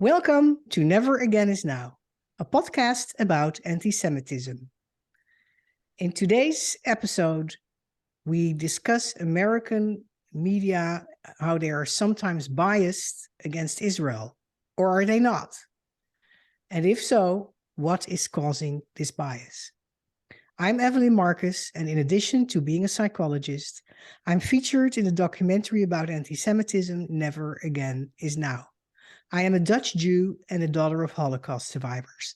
Welcome to Never Again Is Now, a podcast about anti-Semitism. In today's episode, we discuss American media, how they are sometimes biased against Israel, or are they not? And if so, what is causing this bias? I'm Evelyn Marcus, and in addition to being a psychologist, I'm featured in a documentary about anti-Semitism, Never Again Is Now. I am a Dutch Jew and a daughter of Holocaust survivors.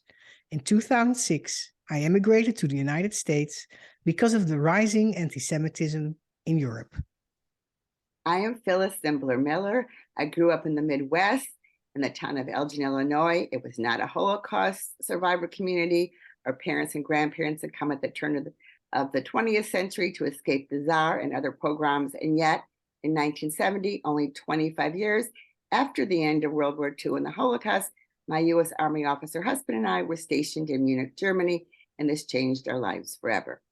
In 2006, I emigrated to the United States because of the rising anti-Semitism in Europe. I am Phyllis Zimbler-Miller. I grew up in the Midwest in the town of Elgin, Illinois. It was not a Holocaust survivor community. Our parents and grandparents had come at the turn of the 20th century to escape the Tsar and other pogroms. And yet, in 1970, only 25 years after the end of World War II and the Holocaust, my U.S. Army officer husband and I were stationed in Munich, Germany, and this changed our lives forever.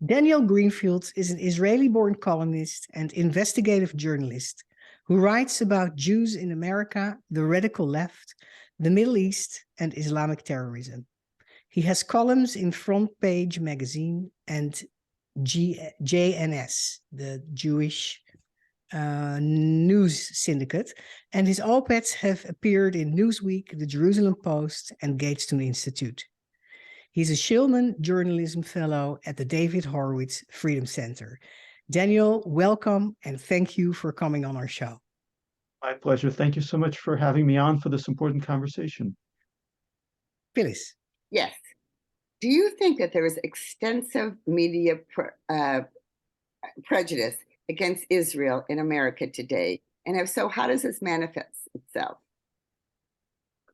Daniel Greenfield is an Israeli-born columnist and investigative journalist who writes about Jews in America, the radical left, the Middle East, and Islamic terrorism. He has columns in Front Page magazine and JNS, the Jewish news syndicate, and his op-eds have appeared in Newsweek, the Jerusalem Post, and Gatestone Institute. He's a Shillman Journalism Fellow at the David Horowitz Freedom Center. Daniel, welcome, and thank you for coming on our show. My pleasure. Thank you so much for having me on for this important conversation. Phyllis. Yes. Do you think that there is extensive media prejudice against Israel in America today? And if so, how does this manifest itself?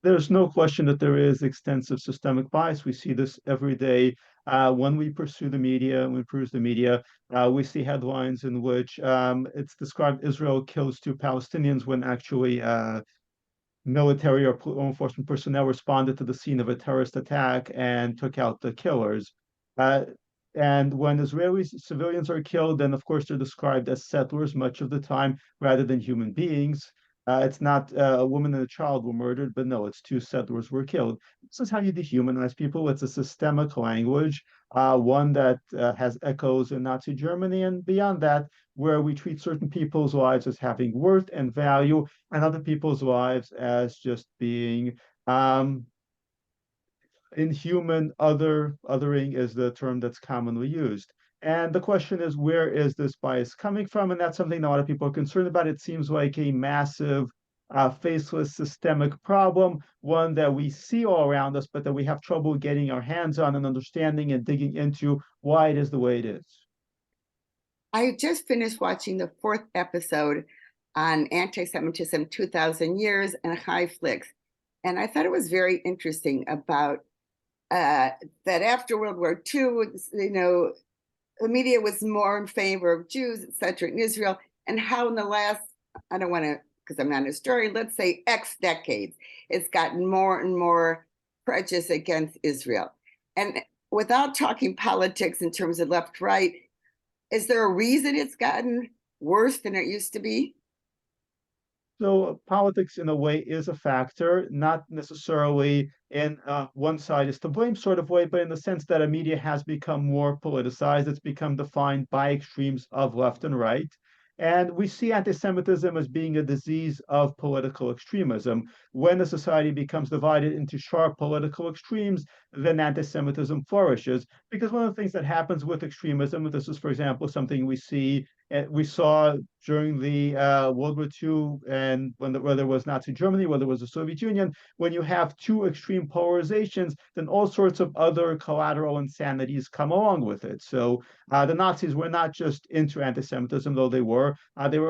There's no question that there is extensive systemic bias. We see this every day when we pursue the media, when we peruse the media. We see headlines in which it's described Israel kills 2 Palestinians when actually military or law enforcement personnel responded to the scene of a terrorist attack and took out the killers. And when Israeli civilians are killed, then of course they're described as settlers much of the time rather than human beings. It's not a woman and a child were murdered, but no, it's 2 settlers were killed. This is how you dehumanize people. It's a systemic language, one that has echoes in Nazi Germany and beyond that, where we treat certain people's lives as having worth and value and other people's lives as just being inhuman. Othering is the term that's commonly used. And the question is, where is this bias coming from? And that's something a lot of people are concerned about. It seems like a massive, faceless, systemic problem, one that we see all around us, but that we have trouble getting our hands on and understanding and digging into why it is the way it is. I just finished watching the 4th episode on anti-Semitism, 2,000 Years and High Flicks. And I thought it was very interesting about that after World War II, the media was more in favor of Jews, et cetera, in Israel, and how in the last, I don't want to, because I'm not a historian, let's say X decades, it's gotten more and more prejudice against Israel. And without talking politics in terms of left, right, is there a reason it's gotten worse than it used to be? So politics, in a way, is a factor, not necessarily in one side is to blame sort of way, but in the sense that a media has become more politicized. It's become defined by extremes of left and right. And we see anti-Semitism as being a disease of political extremism. When a society becomes divided into sharp political extremes, then anti-Semitism flourishes. Because one of the things that happens with extremism, this is, for example, something we saw during the World War II, and whether it was Nazi Germany, whether it was the Soviet Union, when you have 2 extreme polarizations, then all sorts of other collateral insanities come along with it. So the Nazis were not just into anti-Semitism, though they were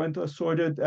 into assorted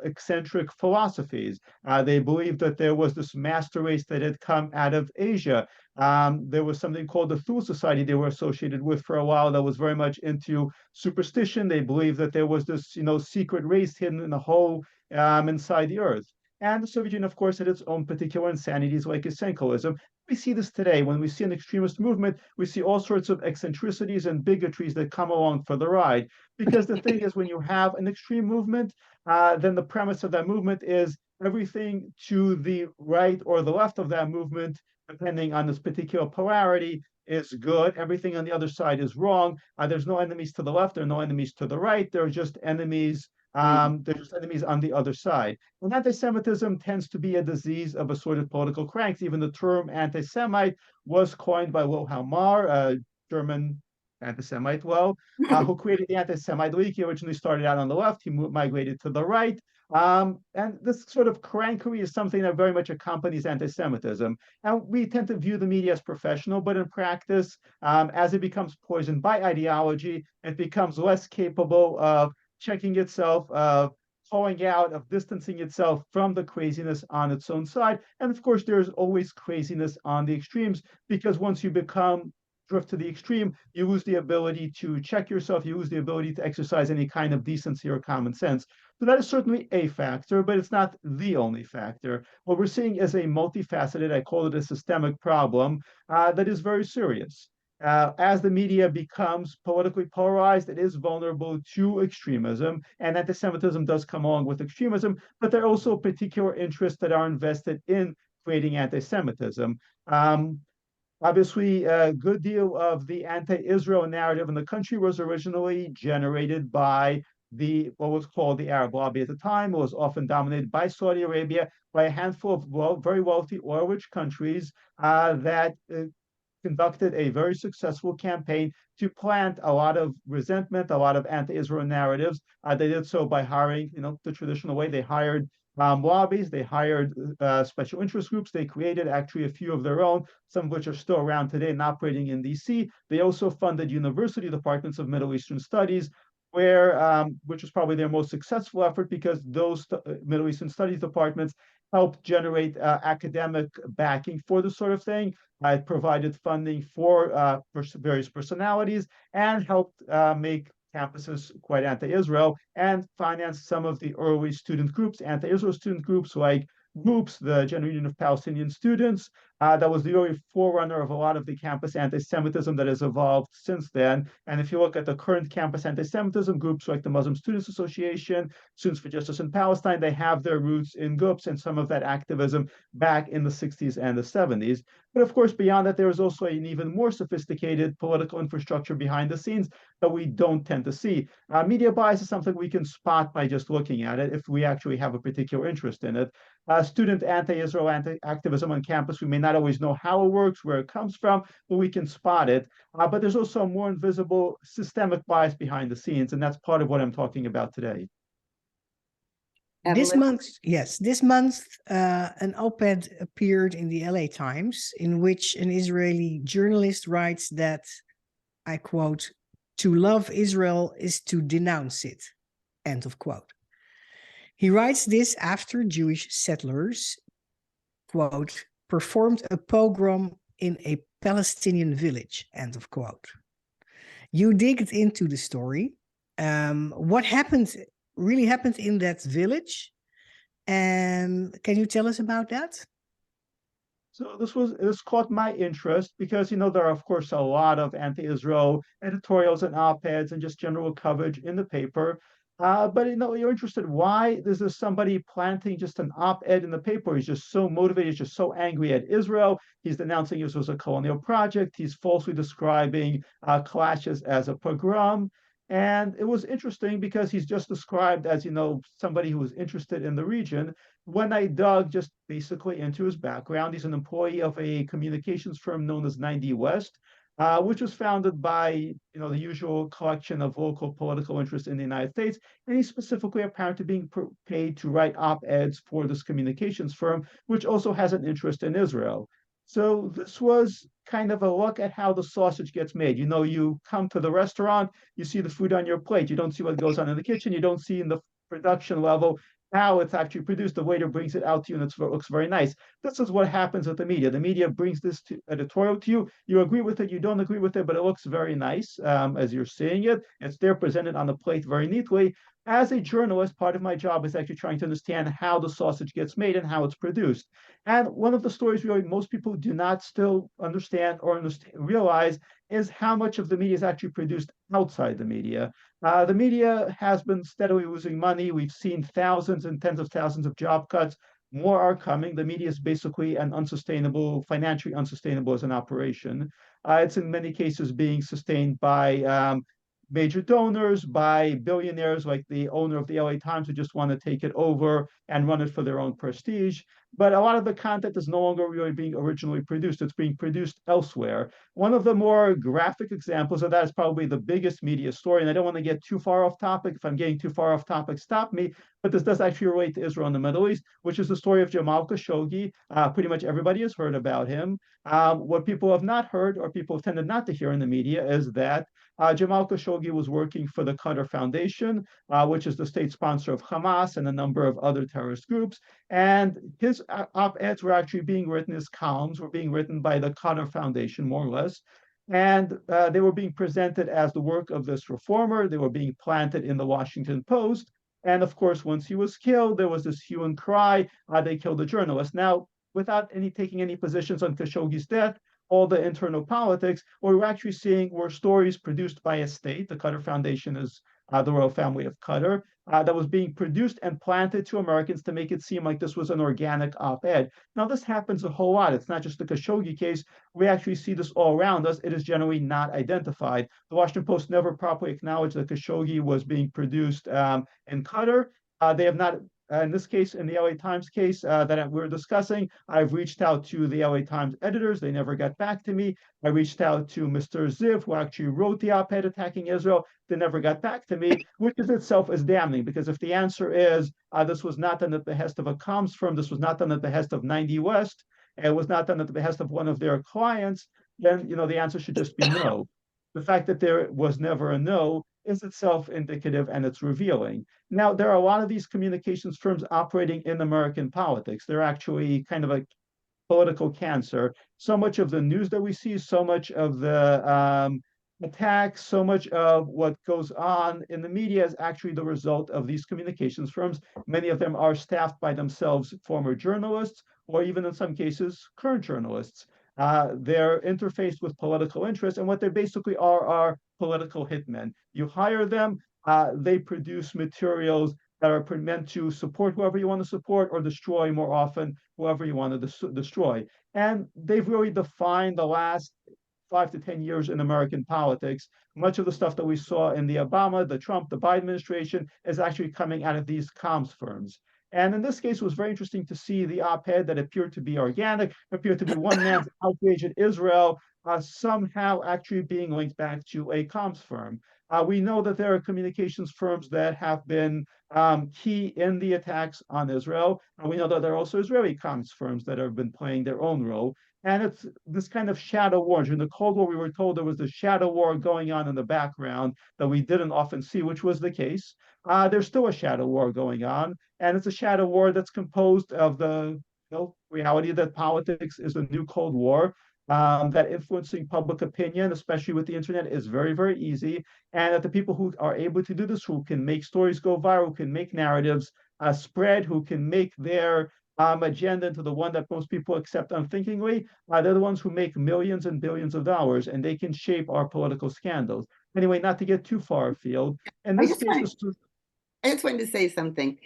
eccentric philosophies. They believed that there was this master race that had come out of Asia. There was something called the Thule Society they were associated with for a while that was very much into superstition. They believed that there was this, secret race hidden in a hole inside the earth. And the Soviet Union, of course, had its own particular insanities like essentialism. We see this today. When we see an extremist movement, we see all sorts of eccentricities and bigotries that come along for the ride. Because the thing is, when you have an extreme movement, then the premise of that movement is everything to the right or the left of that movement, depending on this particular polarity, is good. Everything on the other side is wrong. There's no enemies to the left. There are no enemies to the right. There are just enemies. There's just enemies on the other side. And anti-Semitism tends to be a disease of assorted political cranks. Even the term anti-Semite was coined by Wilhelm Marr, a German anti-Semite, who created the Anti-Semite League. He originally started out on the left. He migrated to the right. And this sort of crankery is something that very much accompanies anti-Semitism. And we tend to view the media as professional, but in practice, as it becomes poisoned by ideology, it becomes less capable of checking itself, of calling out, of distancing itself from the craziness on its own side. And of course, there's always craziness on the extremes, because once you become drift to the extreme, you lose the ability to check yourself, you lose the ability to exercise any kind of decency or common sense. So that is certainly a factor, but it's not the only factor. What we're seeing is a multifaceted, I call it a systemic problem that is very serious. As the media becomes politically polarized, it is vulnerable to extremism, and anti-Semitism does come along with extremism, but there are also particular interests that are invested in creating anti-Semitism. Obviously, a good deal of the anti-Israel narrative in the country was originally generated by what was called the Arab lobby at the time. It was often dominated by Saudi Arabia, by a handful of very wealthy oil-rich countries that conducted a very successful campaign to plant a lot of resentment, a lot of anti-Israel narratives. They did so by hiring, the traditional way. They hired lobbies, they hired special interest groups. They created actually a few of their own, some of which are still around today and operating in DC. They also funded university departments of Middle Eastern studies, which was probably their most successful effort, because those Middle Eastern studies departments helped generate academic backing for this sort of thing. It provided funding for various personalities, and helped make campuses quite anti-Israel, and financed some of the early student groups, anti-Israel student groups like groups, the General Union of Palestinian Students. That was the early forerunner of a lot of the campus anti-Semitism that has evolved since then. And if you look at the current campus anti-Semitism, groups like the Muslim Students Association, Students for Justice in Palestine, they have their roots in groups and some of that activism back in the 60s and the 70s. But of course, beyond that, there is also an even more sophisticated political infrastructure behind the scenes that we don't tend to see. Media bias is something we can spot by just looking at it if we actually have a particular interest in it. Student anti-Israel activism on campus, we may not always know how it works, where it comes from, but we can spot it. But there's also a more invisible systemic bias behind the scenes, and that's part of what I'm talking about today. This month, an op-ed appeared in the LA Times in which an Israeli journalist writes that, I quote, "To love Israel is to denounce it," end of quote. He writes this after Jewish settlers, quote, "performed a pogrom in a Palestinian village," end of quote. You digged into the story. What really happened in that village? And can you tell us about that? So this caught my interest because there are of course a lot of anti-Israel editorials and op-eds and just general coverage in the paper. But you're interested, why is there somebody planting just an op-ed in the paper? He's just so motivated, he's just so angry at Israel. He's denouncing this was a colonial project. He's falsely describing clashes as a pogrom. And it was interesting because he's just described as, somebody who was interested in the region. When I dug just basically into his background, he's an employee of a communications firm known as 90 West, which was founded by, the usual collection of local political interests in the United States. And he's specifically apparently being paid to write op-eds for this communications firm, which also has an interest in Israel. So this was kind of a look at how the sausage gets made. You come to the restaurant, you see the food on your plate. You don't see what goes on in the kitchen. You don't see in the production level how it's actually produced. The waiter brings it out to you and it looks very nice. This is what happens with the media. The media brings this editorial to you. You agree with it, you don't agree with it, but it looks very nice as you're seeing it. It's there presented on the plate very neatly. As a journalist, part of my job is actually trying to understand how the sausage gets made and how it's produced. And one of the stories really most people do not still understand or realize is how much of the media is actually produced outside the media. The media has been steadily losing money. We've seen thousands and tens of thousands of job cuts. More are coming. The media is basically an unsustainable, financially unsustainable as an operation. It's in many cases being sustained by major donors, by billionaires like the owner of the LA Times who just want to take it over and run it for their own prestige. But a lot of the content is no longer really being originally produced. It's being produced elsewhere. One of the more graphic examples of that is probably the biggest media story. And I don't want to get too far off topic. If I'm getting too far off topic, stop me. But this does actually relate to Israel and the Middle East, which is the story of Jamal Khashoggi. Pretty much everybody has heard about him. What people have not heard, or people have tended not to hear in the media, is that Jamal Khashoggi was working for the Qatar Foundation, which is the state sponsor of Hamas and a number of other terrorist groups. And his op-eds were actually being written, his columns were being written by the Qatar Foundation, more or less. And they were being presented as the work of this reformer. They were being planted in the Washington Post. And of course, once he was killed, there was this hue and cry, they killed a journalist. Now, without taking any positions on Khashoggi's death, all the internal politics, what we're actually seeing were stories produced by a state. The Qatar Foundation is the royal family of Qatar, that was being produced and planted to Americans to make it seem like this was an organic op-ed. Now, this happens a whole lot. It's not just the Khashoggi case. We actually see this all around us. It is generally not identified. The Washington Post never properly acknowledged that Khashoggi was being produced in Qatar. They have not in this case, in the LA Times case that we're discussing, I've reached out to the LA Times editors. They never got back to me. I reached out to Mr. Ziv, who actually wrote the op-ed attacking Israel. They never got back to me, which is itself is damning, because if the answer is this was not done at the behest of a comms firm, this was not done at the behest of 90 West, and it was not done at the behest of one of their clients, then the answer should just be no. The fact that there was never a no is itself indicative, and it's revealing. Now, there are a lot of these communications firms operating in American politics. They're actually kind of a political cancer. So much of the news that we see, so much of the attacks, so much of what goes on in the media is actually the result of these communications firms. Many of them are staffed by themselves, former journalists, or even in some cases, current journalists. They're interfaced with political interests, and what they basically are political hitmen. You hire them, they produce materials that are meant to support whoever you want to support, or destroy, more often, whoever you want to destroy. And they've really defined the last 5 to 10 years in American politics. Much of the stuff that we saw in the Obama, the Trump, the Biden administration is actually coming out of these comms firms. And in this case, it was very interesting to see the op-ed that appeared to be organic, appeared to be one man's outrage at Israel, somehow actually being linked back to a comms firm. We know that there are communications firms that have been key in the attacks on Israel. And we know that there are also Israeli comms firms that have been playing their own role. And it's this kind of shadow war. During the Cold War, we were told there was the shadow war going on in the background that we didn't often see, which was the case. There's still a shadow war going on, and it's a shadow war that's composed of the reality that politics is a new Cold War, that influencing public opinion, especially with the internet, is very, very easy, and that the people who are able to do this, who can make stories go viral, who can make narratives spread, who can make their agenda into the one that most people accept unthinkingly, they're the ones who make millions and billions of dollars, and they can shape our political scandals. Anyway, not to get too far afield. In this case, I just wanted to say something.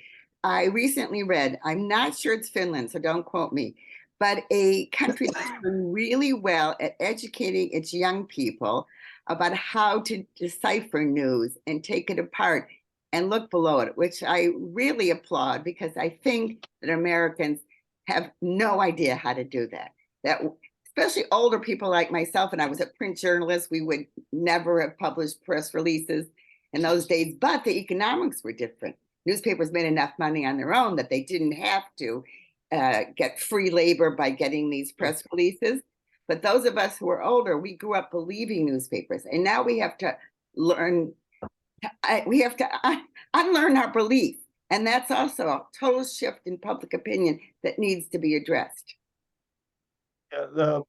I recently read, I'm not sure it's Finland, so don't quote me, but a country that's done really well at educating its young people about how to decipher news and take it apart and look below it, which I really applaud, because I think that Americans have no idea how to do that. That especially older people like myself, and I was a print journalist, we would never have published press releases in those days, but the economics were different. Newspapers made enough money on their own that they didn't have to get free labor by getting these press releases. But those of us who are older, we grew up believing newspapers, and now we have to learn, we have to unlearn our belief. And that's also a total shift in public opinion that needs to be addressed. Yeah,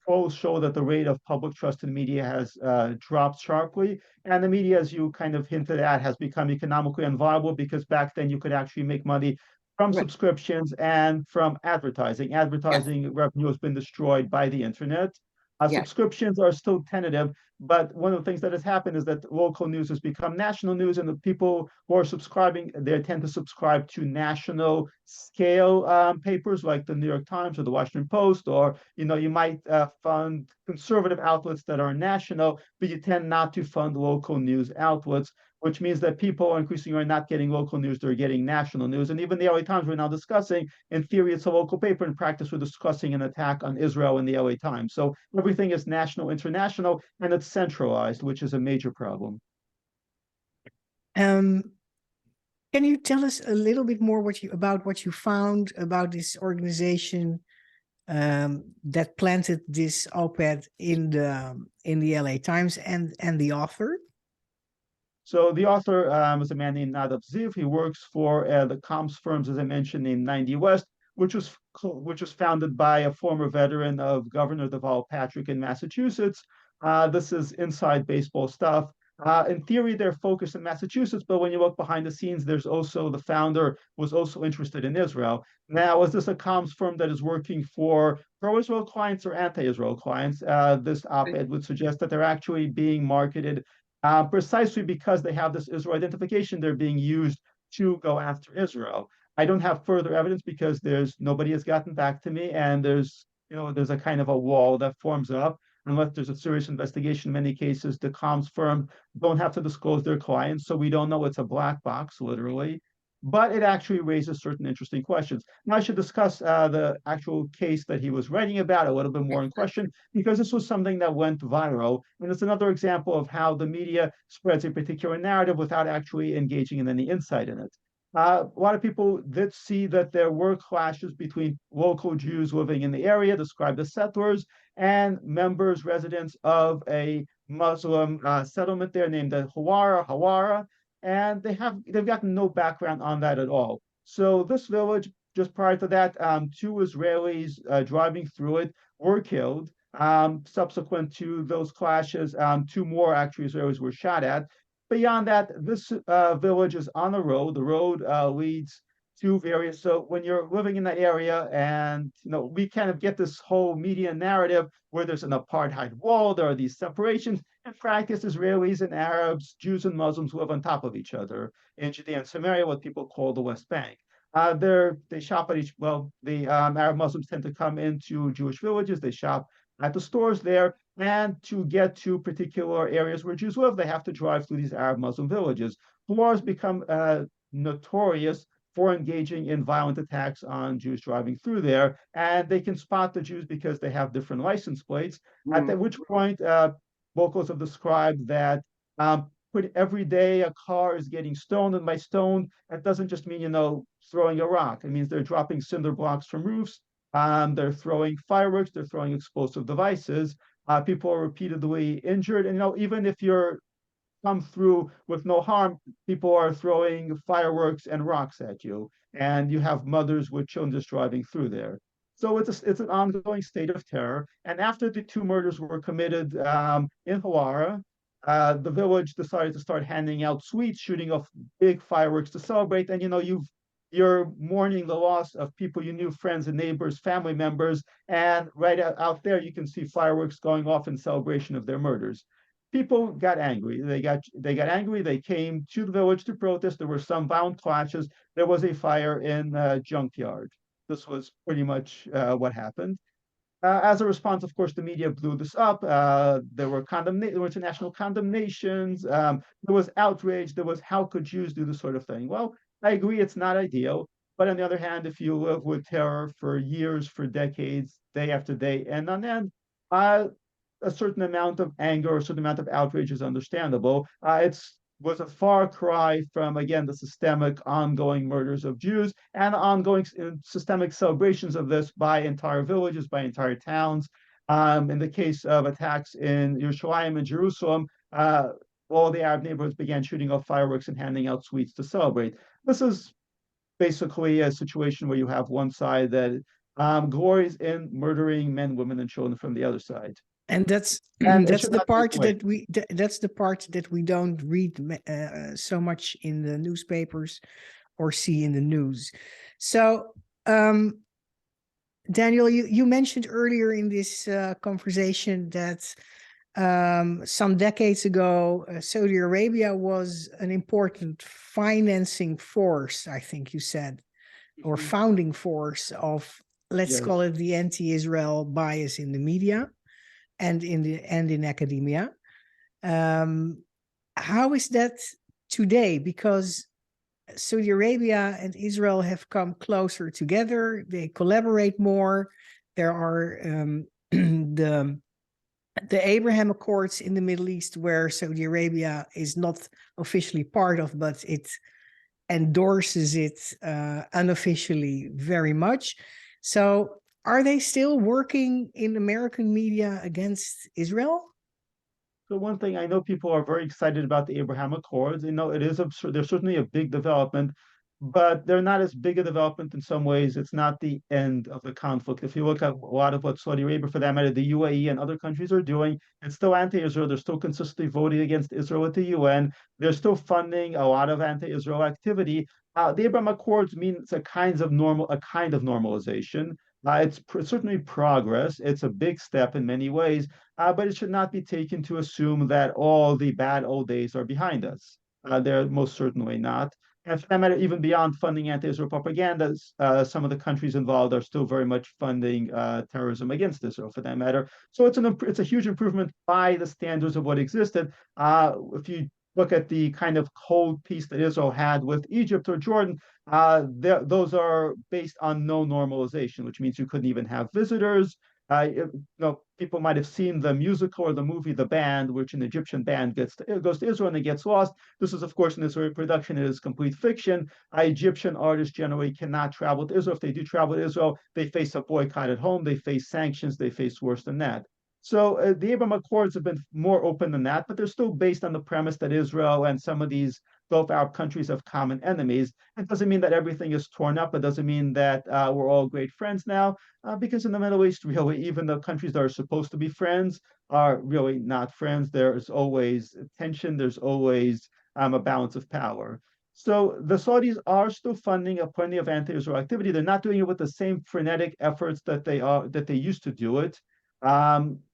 polls show that the rate of public trust in media has dropped sharply. And the media, as you kind of hinted at, has become economically unviable because back then you could actually make money from Right. subscriptions and from advertising. Yes. Advertising revenue has been destroyed by the internet. Yes. Subscriptions are still tentative, but one of the things that has happened is that local news has become national news, and the people who are subscribing, they tend to subscribe to national scale papers like the New York Times or the Washington Post, or you might fund conservative outlets that are national, but you tend not to fund local news outlets, which means that people increasingly are not getting local news, they're getting national news. And even the LA Times we're now discussing, in theory, it's a local paper. In practice, we're discussing an attack on Israel in the LA Times. So everything is national, international, and it's centralized, which is a major problem. Um, can you tell us a little bit more about what you found about this organization that planted this op-ed in the LA Times and the author? So the author is a man named Nadav Ziv. He works for the comms firms, as I mentioned, named 90 West, which was founded by a former veteran of Governor Deval Patrick in Massachusetts. This is inside baseball stuff. In theory, they're focused in Massachusetts, but when you look behind the scenes, there's also the founder was also interested in Israel. Now, is this a comms firm that is working for pro-Israel clients or anti-Israel clients? This op-ed would suggest that they're actually being marketed precisely because they have this Israel identification. They're being used to go after Israel. I don't have further evidence because nobody has gotten back to me, and there's a kind of a wall that forms up unless there's a serious investigation. In many cases, the comms firm don't have to disclose their clients, so we don't know. It's a black box, literally. But it actually raises certain interesting questions. Now, I should discuss the actual case that he was writing about a little bit more in question, because this was something that went viral. And it's another example of how the media spreads a particular narrative without actually engaging in any insight in it. A lot of people did see that there were clashes between local Jews living in the area, described as settlers, and members, residents of a Muslim settlement there named the Hawara, and they've gotten no background on that at all. So this village, just prior to that, two Israelis driving through it were killed. Subsequent to those clashes, two more actually Israelis were shot at. Beyond that, this village is on a road. The road leads to various. So when you're living in that area, and we kind of get this whole media narrative where there's an apartheid wall, there are these separations. In practice, Israelis and Arabs, Jews and Muslims live on top of each other in Judea and Samaria, what people call the West Bank. They shop at the Arab Muslims tend to come into Jewish villages. They shop at the stores there. And to get to particular areas where Jews live, they have to drive through these Arab Muslim villages. Hawara has become notorious for engaging in violent attacks on Jews driving through there. And they can spot the Jews because they have different license plates, at which point locals have described that every day a car is getting stoned. And by stoned, that doesn't just mean, throwing a rock. It means they're dropping cinder blocks from roofs. They're throwing fireworks, they're throwing explosive devices. People are repeatedly injured. And even if you're come through with no harm, people are throwing fireworks and rocks at you. And you have mothers with children just driving through there. So it's an ongoing state of terror. And after the two murders were committed in Hawara, the village decided to start handing out sweets, shooting off big fireworks to celebrate. And you're mourning the loss of people you knew, friends and neighbors, family members, and right out there you can see fireworks going off in celebration of their murders. People got angry. They got angry. They came to the village to protest. There were some violent clashes. There was a fire in a junkyard. This was pretty much what happened. As a response, of course, the media blew this up. There were international condemnations. There was outrage. There was, how could Jews do this sort of thing? Well, I agree, it's not ideal. But on the other hand, if you live with terror for years, for decades, day after day, and on end, a certain amount of anger, a certain amount of outrage is understandable. It was a far cry from, again, the systemic ongoing murders of Jews and ongoing systemic celebrations of this by entire villages, by entire towns. In the case of attacks in Yerushalayim and Jerusalem, all the Arab neighborhoods began shooting off fireworks and handing out sweets to celebrate. This is basically a situation where you have one side that glories in murdering men, women, and children from the other side. And that's And it that's should the not be part this way. that's the part that we don't read so much in the newspapers or see in the news. So, Daniel, you mentioned earlier in this conversation that some decades ago, Saudi Arabia was an important financing force, I think you said, or founding force of, let's call Yes. it, the anti-Israel bias in the media and in academia. How is that today? Because Saudi Arabia and Israel have come closer together. They collaborate more. There are the Abraham Accords in the Middle East, where Saudi Arabia is not officially part of, but it endorses it unofficially very much. So are they still working in American media against Israel? So one thing I know, people are very excited about the Abraham Accords. You know, it is there's certainly a big development, but they're not as big a development in some ways. It's not the end of the conflict. If you look at a lot of what Saudi Arabia, for that matter, the UAE and other countries are doing, it's still anti-Israel. They're still consistently voting against Israel at the UN. They're still funding a lot of anti-Israel activity. The Abraham Accords means a kind of normalization. It's certainly progress. It's a big step in many ways, but it should not be taken to assume that all the bad old days are behind us. They're most certainly not. And for that matter, even beyond funding anti-Israel propaganda, some of the countries involved are still very much funding terrorism against Israel, for that matter. So it's a huge improvement by the standards of what existed. If you look at the kind of cold peace that Israel had with Egypt or Jordan, those are based on no normalization, which means you couldn't even have visitors. People might have seen the musical or the movie The Band, which an Egyptian band goes to Israel and it gets lost. This is, of course, an Israeli production. It is complete fiction. Egyptian artists generally cannot travel to Israel. If they do travel to Israel, they face a boycott at home. They face sanctions. They face worse than that. So the Abraham Accords have been more open than that, but they're still based on the premise that Israel and some of these Gulf Arab countries have common enemies. It doesn't mean that everything is torn up. It doesn't mean that we're all great friends now, because in the Middle East, really, even the countries that are supposed to be friends are really not friends. There is always tension. There's always a balance of power. So the Saudis are still funding plenty of anti-Israel activity. They're not doing it with the same frenetic efforts that they used to do it,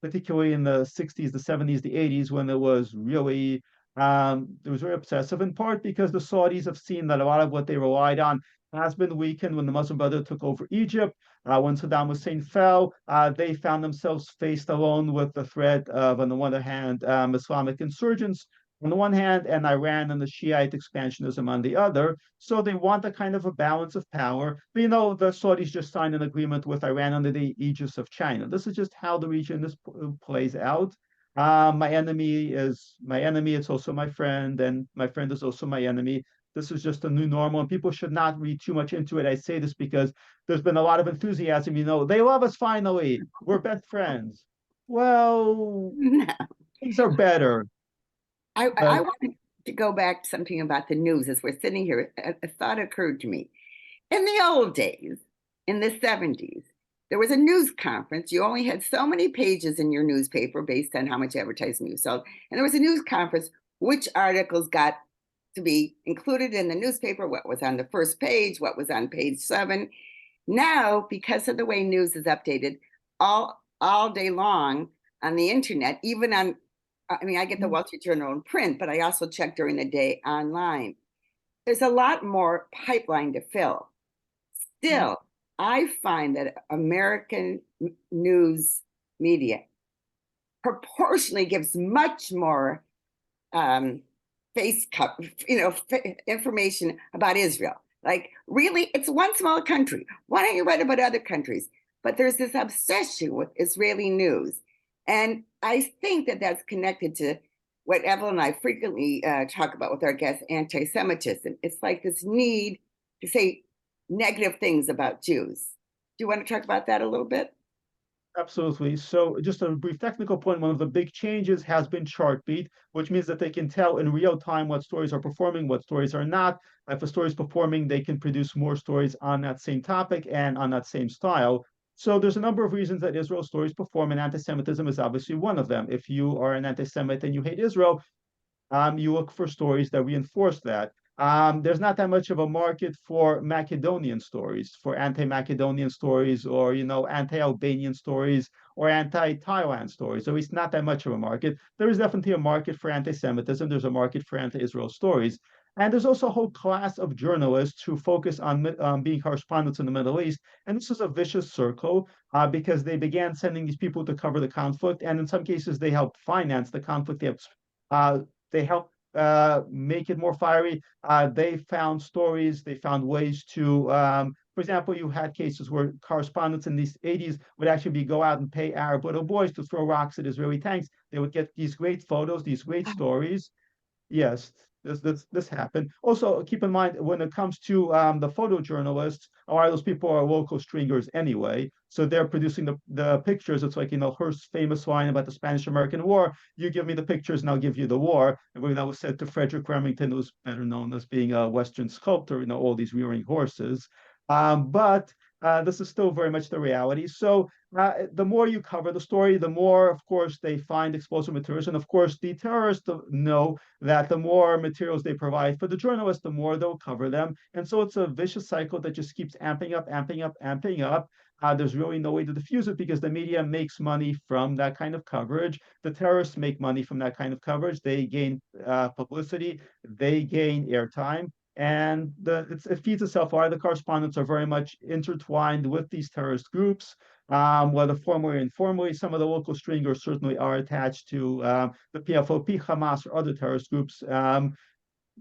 particularly in the 60s, the 70s, the 80s, when it was really very obsessive, in part because the Saudis have seen that a lot of what they relied on has been weakened when the Muslim Brotherhood took over Egypt. When Saddam Hussein fell, they found themselves faced alone with the threat of, on the one hand, Islamic insurgents on the one hand, and Iran and the Shiite expansionism on the other. So they want a kind of a balance of power. But, the Saudis just signed an agreement with Iran under the aegis of China. This is just how the region plays out. My enemy is my enemy. It's also my friend, and my friend is also my enemy. This is just a new normal, and people should not read too much into it. I say this because there's been a lot of enthusiasm. They love us finally. We're best friends. Well, No. things are better. I wanted to go back to something about the news as we're sitting here. A thought occurred to me. In the old days, in the 70s, there was a news conference. You only had so many pages in your newspaper based on how much advertising you sold. And there was a news conference, which articles got to be included in the newspaper, what was on the first page, what was on page 7. Now, because of the way news is updated all day long on the internet, even on, I get the Wall Street Journal in print, but I also check during the day online. There's a lot more pipeline to fill. Still, I find that American news media proportionally gives much more information about Israel. Like, really, it's one small country. Why don't you write about other countries? But there's this obsession with Israeli news. And I think that that's connected to what Evelyn and I frequently talk about with our guests, anti-Semitism. It's like this need to say negative things about Jews. Do you want to talk about that a little bit? Absolutely. So just a brief technical point, one of the big changes has been Chartbeat, which means that they can tell in real time what stories are performing, what stories are not. If a story is performing, they can produce more stories on that same topic and on that same style. So there's a number of reasons that Israel stories perform, and anti-Semitism is obviously one of them. If you are an anti-Semite and you hate Israel, you look for stories that reinforce that. There's not that much of a market for Macedonian stories, for anti-Macedonian stories, or anti-Albanian stories, or anti-Thailand stories. So it's not that much of a market. There is definitely a market for anti-Semitism. There's a market for anti-Israel stories. And there's also a whole class of journalists who focus on being correspondents in the Middle East. And this is a vicious circle because they began sending these people to cover the conflict. And in some cases, they helped finance the conflict. They help make it more fiery. They found stories, they found ways to, for example, you had cases where correspondents in these 80s would actually go out and pay Arab little boys to throw rocks at Israeli tanks. They would get these great photos, these great stories. Yes, this happened. Also, keep in mind when it comes to the photojournalists, a lot of those people are local stringers anyway. So they're producing the pictures. It's like, Hearst's famous line about the Spanish-American War. You give me the pictures and I'll give you the war. And when that was said to Frederick Remington, who was better known as being a Western sculptor, all these rearing horses. But this is still very much the reality. So the more you cover the story, the more, of course, they find explosive materials. And of course, the terrorists know that the more materials they provide for the journalists, the more they'll cover them. And so it's a vicious cycle that just keeps amping up, amping up, amping up. There's really no way to diffuse it because the media makes money from that kind of coverage. The terrorists make money from that kind of coverage. They gain publicity, they gain airtime. And it feeds itself. A lot of the correspondents are very much intertwined with these terrorist groups, whether formally or informally. Some of the local stringers certainly are attached to the PFOP, Hamas, or other terrorist groups.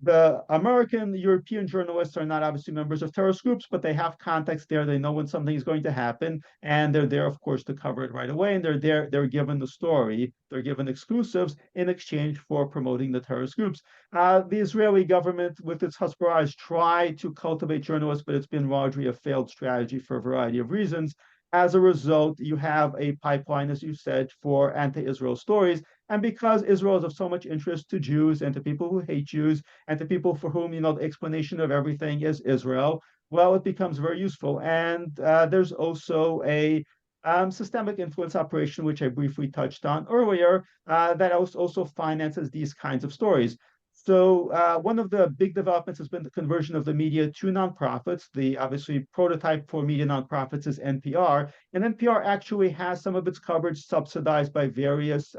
The American, European journalists are not obviously members of terrorist groups, but they have context there. They know when something is going to happen, and they're there, of course, to cover it right away. And they're given the story, they're given exclusives in exchange for promoting the terrorist groups. The Israeli government, with its Hawara, has tried to cultivate journalists, but it's been largely a failed strategy for a variety of reasons. As a result, you have a pipeline, as you said, for anti-Israel stories. And because Israel is of so much interest to Jews and to people who hate Jews and to people for whom, the explanation of everything is Israel, well, it becomes very useful. And there's also a systemic influence operation, which I briefly touched on earlier, that also finances these kinds of stories. So one of the big developments has been the conversion of the media to nonprofits. The obviously prototype for media nonprofits is NPR, and NPR actually has some of its coverage subsidized by various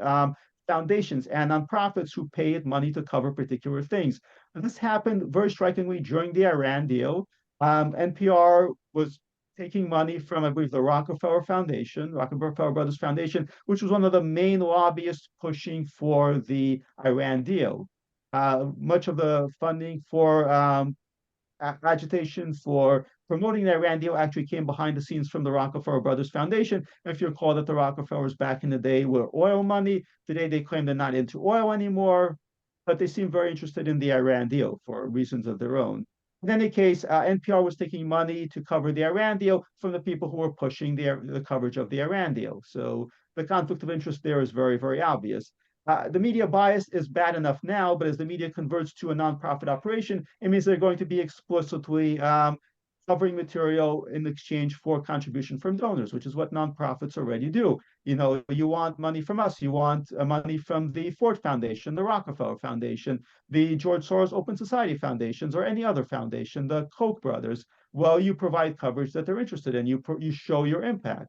foundations and nonprofits who pay it money to cover particular things. And this happened very strikingly during the Iran deal. NPR was taking money from, I believe, the Rockefeller Brothers Foundation, which was one of the main lobbyists pushing for the Iran deal. Much of the funding for agitation for promoting the Iran deal actually came behind the scenes from the Rockefeller Brothers Foundation. If you recall that the Rockefellers back in the day were oil money, today they claim they're not into oil anymore, but they seem very interested in the Iran deal for reasons of their own. In any case, NPR was taking money to cover the Iran deal from the people who were pushing the coverage of the Iran deal. So the conflict of interest there is very, very obvious. The media bias is bad enough now, but as the media converts to a nonprofit operation, it means they're going to be explicitly covering material in exchange for contribution from donors, which is what nonprofits already do. You want money from us, you want money from the Ford Foundation, the Rockefeller Foundation, the George Soros Open Society Foundations, or any other foundation, the Koch brothers. Well, you provide coverage that they're interested in. You show your impact.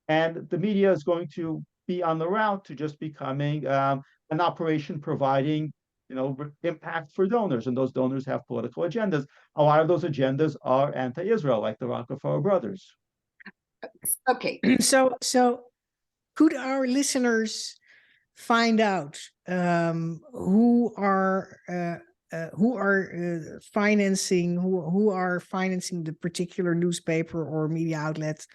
And the media is going to be on the route to just becoming an operation providing, impact for donors, and those donors have political agendas. A lot of those agendas are anti-Israel, like the Rockefeller brothers. Okay. So could our listeners find out who are financing the particular newspaper or media outlet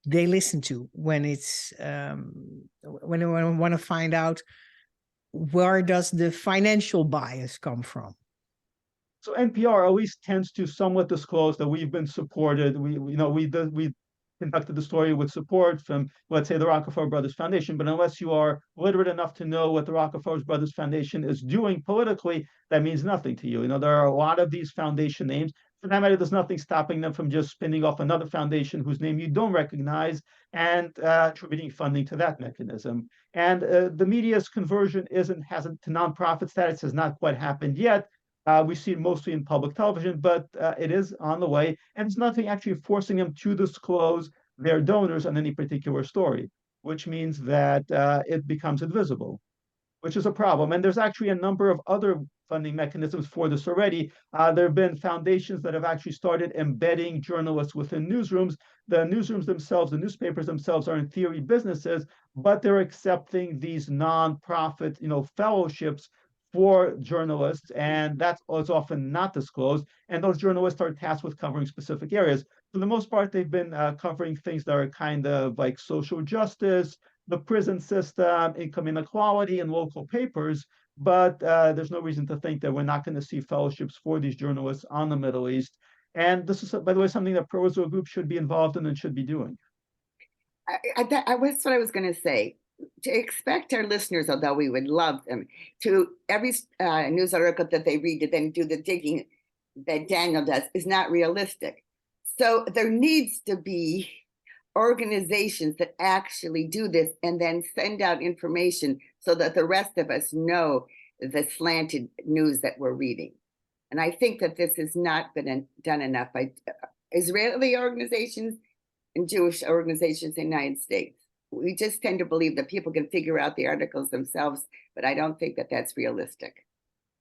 they listen to when it's when they want to find out where does the financial bias come from? So NPR at least tends to somewhat disclose that we've been supported. We conducted the story with support from, let's say, the Rockefeller Brothers Foundation. But unless you are literate enough to know what the Rockefeller Brothers Foundation is doing politically, that means nothing to you. There are a lot of these foundation names. for that matter, there's nothing stopping them from just spinning off another foundation whose name you don't recognize and attributing funding to that mechanism. And the media's conversion hasn't to nonprofit status has not quite happened yet. We see it mostly in public television, but it is on the way, and there's nothing actually forcing them to disclose their donors on any particular story, which means that it becomes invisible, which is a problem. And there's actually a number of other funding mechanisms for this already. There have been foundations that have actually started embedding journalists within newsrooms. The newsrooms themselves, the newspapers themselves are in theory businesses, but they're accepting these nonprofit, fellowships for journalists, and that's often not disclosed. And those journalists are tasked with covering specific areas. For the most part, they've been covering things that are kind of like social justice, the prison system, income inequality, and local papers. But there's no reason to think that we're not going to see fellowships for these journalists on the Middle East. And this is, by the way, something that pro-Israel groups should be involved in and should be doing. That's what I was going to say. To expect our listeners, although we would love them, to every news article that they read to then do the digging that Daniel does is not realistic. So there needs to be organizations that actually do this and then send out information so that the rest of us know the slanted news that we're reading. And I think that this has not been done enough by Israeli organizations and Jewish organizations in the United States. We just tend to believe that people can figure out the articles themselves, but I don't think that that's realistic.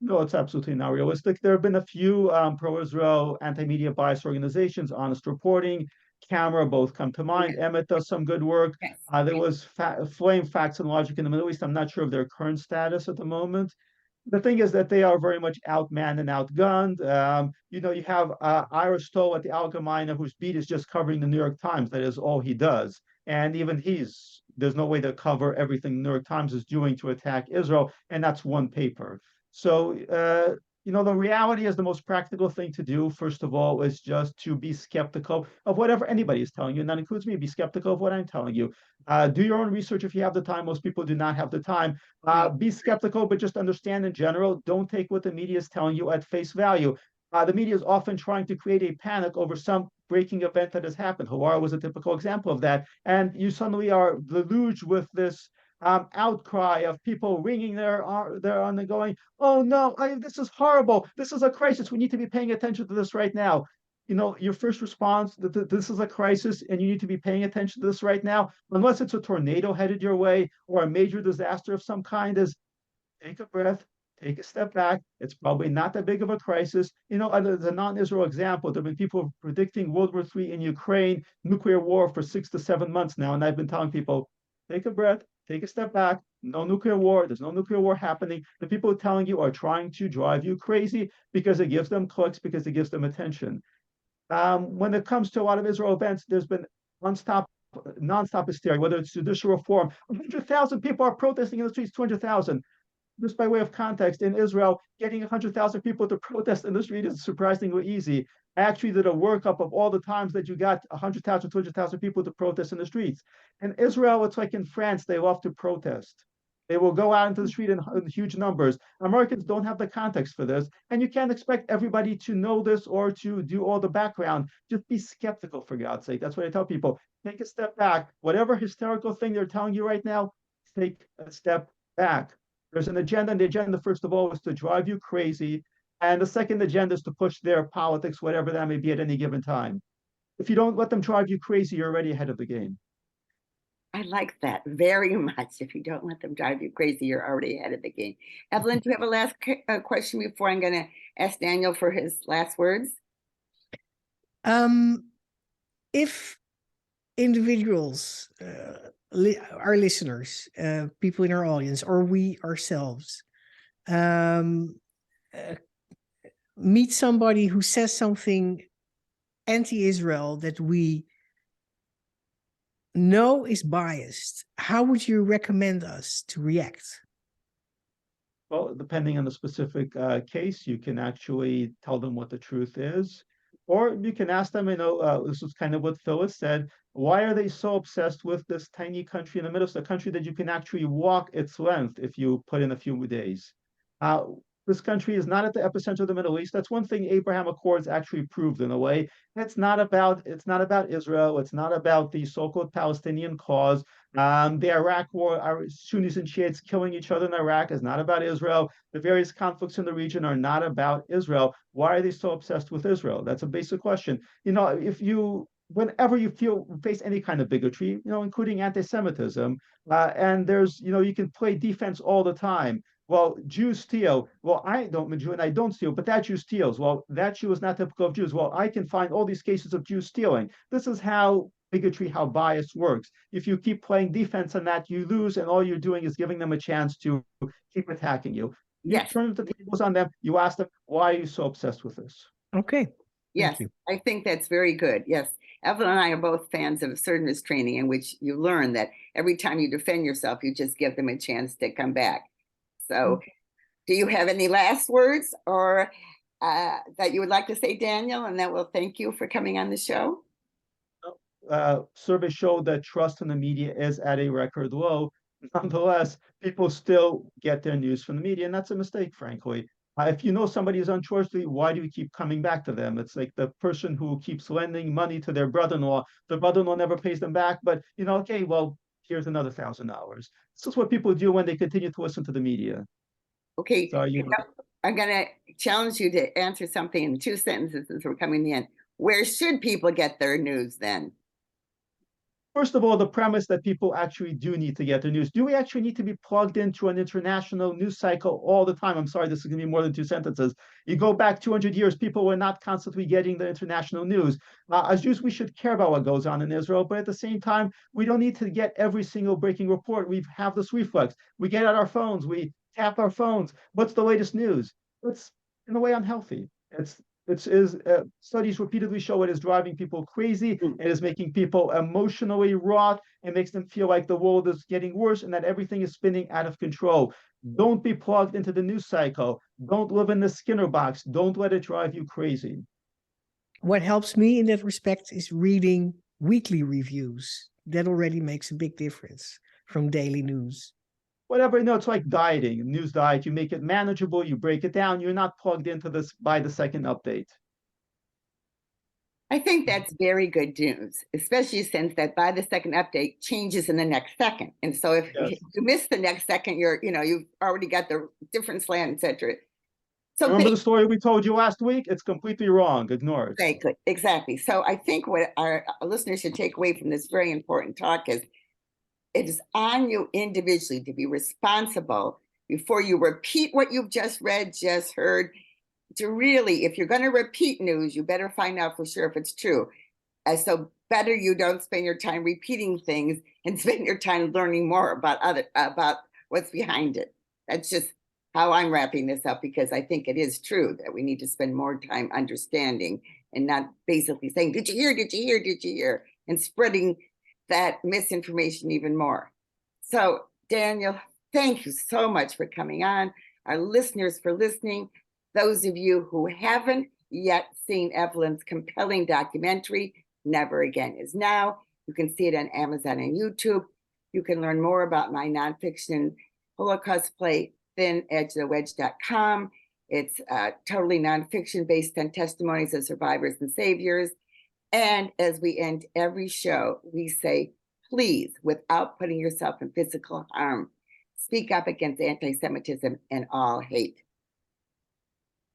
No, it's absolutely not realistic. There have been a few pro-Israel, anti-media bias organizations, Honest Reporting, Camera, both come to mind. Yes. Emmett does some good work. Yes. There was Flame, Facts and Logic in the Middle East. I'm not sure of their current status at the moment. The thing is that they are very much outmanned and outgunned. You have Ira Stoll at the Allgemeine, whose beat is just covering the New York Times. That is all he does. And even there's no way to cover everything the New York Times is doing to attack Israel. And that's one paper. So, the reality is the most practical thing to do, first of all, is just to be skeptical of whatever anybody is telling you. And that includes me. Be skeptical of what I'm telling you. Do your own research if you have the time. Most people do not have the time. Be skeptical, but just understand in general. Don't take what the media is telling you at face value. The media is often trying to create a panic over some breaking event that has happened. Hawara was a typical example of that. And you suddenly are deluged with this outcry of people wringing their arm and going, "Oh no, this is horrible. This is a crisis. We need to be paying attention to this right now." Your first response that this is a crisis and you need to be paying attention to this right now, unless it's a tornado headed your way or a major disaster of some kind, is take a breath, take a step back. It's probably not that big of a crisis. As a non-Israel example, there have been people predicting World War III in Ukraine, nuclear war for 6 to 7 months now. And I've been telling people, take a breath, take a step back. No nuclear war. There's no nuclear war happening. The people telling you are trying to drive you crazy because it gives them clicks, because it gives them attention. When it comes to a lot of Israel events, there's been nonstop hysteria, whether it's judicial reform. 100,000 people are protesting in the streets, 200,000. Just by way of context, in Israel, getting 100,000 people to protest in the street is surprisingly easy. I actually did a workup of all the times that you got 100,000, 200,000 people to protest in the streets. In Israel, it's like in France, they love to protest. They will go out into the street in huge numbers. Americans don't have the context for this, and you can't expect everybody to know this or to do all the background. Just be skeptical, for God's sake. That's what I tell people. Take a step back. Whatever hysterical thing they're telling you right now, take a step back. There's an agenda, and the agenda, first of all, is to drive you crazy. And the second agenda is to push their politics, whatever that may be at any given time. If you don't let them drive you crazy, you're already ahead of the game. I like that very much. If you don't let them drive you crazy, you're already ahead of the game. Evelyn, do you have a last question before I'm going to ask Daniel for his last words? If individuals, our listeners, people in our audience, or we ourselves, meet somebody who says something anti-Israel that we know is biased, how would you recommend us to react? Well, depending on the specific case, you can actually tell them what the truth is, or you can ask them, this is kind of what Phyllis said, why are they so obsessed with this tiny country in the middle of the country that you can actually walk its length if you put in a few days? This country is not at the epicenter of the Middle East. That's one thing Abraham Accords actually proved in a way. It's not about Israel. It's not about the so-called Palestinian cause. The Iraq war, our Sunnis and Shiites killing each other in Iraq is not about Israel. The various conflicts in the region are not about Israel. Why are they so obsessed with Israel? That's a basic question. Whenever you face any kind of bigotry, including anti-Semitism, and you can play defense all the time. Well, Jews steal. Well, I don't, I'm a Jew and I don't steal, but that Jew steals. Well, that Jew is not typical of Jews. Well, I can find all these cases of Jews stealing. This is how bigotry, how bias works. If you keep playing defense on that, you lose, and all you're doing is giving them a chance to keep attacking you. You Yes. turn the tables on them. You ask them, why are you so obsessed with this? Okay. Yes, I think that's very good. Yes. Evelyn and I are both fans of assertiveness training, in which you learn that every time you defend yourself, you just give them a chance to come back. So, do you have any last words or that you would like to say, Daniel? And that will thank you for coming on the show. Surveys show that trust in the media is at a record low. Nonetheless, people still get their news from the media, and that's a mistake, frankly. If you know somebody is untrustworthy, why do you keep coming back to them? It's like the person who keeps lending money to their brother-in-law. The brother-in-law never pays them back, but okay, well, here's another $1,000. This is what people do when they continue to listen to the media. Okay, So I'm going to challenge you to answer something in 2 sentences since we're coming to the end. Where should people get their news then? First of all, the premise that people actually do need to get their news. Do we actually need to be plugged into an international news cycle all the time? I'm sorry, this is going to be more than 2 sentences. You go back 200 years, people were not constantly getting the international news. As Jews, we should care about what goes on in Israel, but at the same time, we don't need to get every single breaking report. We have this reflex. We get out our phones, we tap our phones. What's the latest news? It's in a way unhealthy. Studies repeatedly show it is driving people crazy. It is making people emotionally wrought. It makes them feel like the world is getting worse and that everything is spinning out of control. Don't be plugged into the news cycle. Don't live in the Skinner box. Don't let it drive you crazy. What helps me in that respect is reading weekly reviews. That already makes a big difference from daily news. Whatever, it's like dieting, news diet. You make it manageable, you break it down. You're not plugged into this by the second update. I think that's very good news, especially since that by the second update changes in the next second. And so if you miss the next second, you've already got the different slant, etc. So remember the story we told you last week? It's completely wrong. Ignore it. Exactly. So I think what our listeners should take away from this very important talk is it is on you individually to be responsible before you repeat what you've just read, just heard. To really, if you're going to repeat news, you better find out for sure if it's true. So better you don't spend your time repeating things and spend your time learning more about what's behind it. That's just how I'm wrapping this up, because I think it is true that we need to spend more time understanding and not basically saying, did you hear, did you hear, did you hear, and spreading that misinformation even more. So Daniel, thank you so much for coming on. Our listeners for listening. Those of you who haven't yet seen Evelyn's compelling documentary, Never Again Is Now, you can see it on Amazon and YouTube. You can learn more about my nonfiction Holocaust play, thinedgeofthewedge.com. It's totally nonfiction based on testimonies of survivors and saviors. And as we end every show, we say, please, without putting yourself in physical harm, speak up against anti-Semitism and all hate.